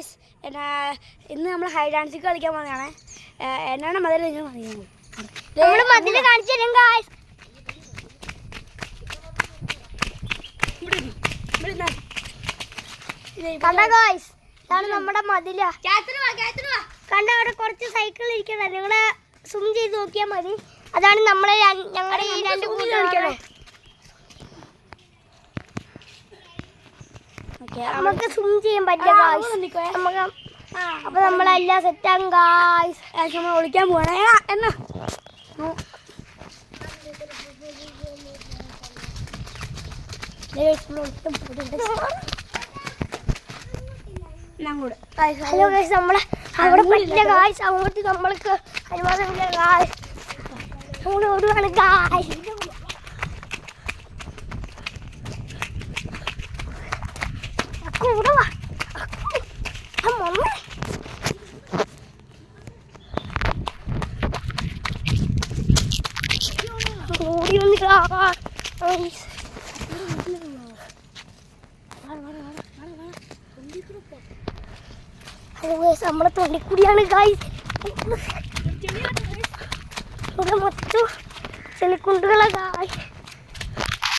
Guys ഇന്ന് നമ്മൾ high dance കളിക്കാൻ പോകുന്നതാണ്. എന്നാണ് മതിൽ മതിൽ കാണിച്ചു തരും ഗായ്സ്. കണ്ട ഗായ്സ്, ഇതാണ് നമ്മുടെ മതില. കണ്ട അവിടെ കുറച്ച് സൈക്കിൾ ഇരിക്കണം, നിങ്ങളെ സൂം ചെയ്ത് നോക്കിയാൽ മതി. അതാണ് നമ്മളെ ഞങ്ങളുടെ ഈ രണ്ട് കൂട്ടുകാരെ. നമുക്ക് സൂം ചെയ്യാൻ പറ്റില്ല ഗായ്സ്. നമുക്ക് അപ്പൊ നമ്മളെല്ലാം സെറ്റാകും ഗായ്സ്. നമ്മൾ ഒളിക്കാൻ പോവാണ് എന്നാ ഹലോ ഗായ്സ്, നമ്മളെ അവിടെ പറ്റില്ല ഗായ്സ്. അങ്ങോട്ട് നമ്മൾക്ക് അനുവാദമില്ല ഗായ്സ്. നമ്മൾ ഓടുകയാണ് ഗായ്സ്. കൂടെ വാ ഓടി നമ്മളെ തൊണ്ടിക്കൂടിയാണ് ഗായ്സ്. ഇവിടെ മൊത്തം ചെളിക്കുണ്ടുകളെ ഗായ്സ്.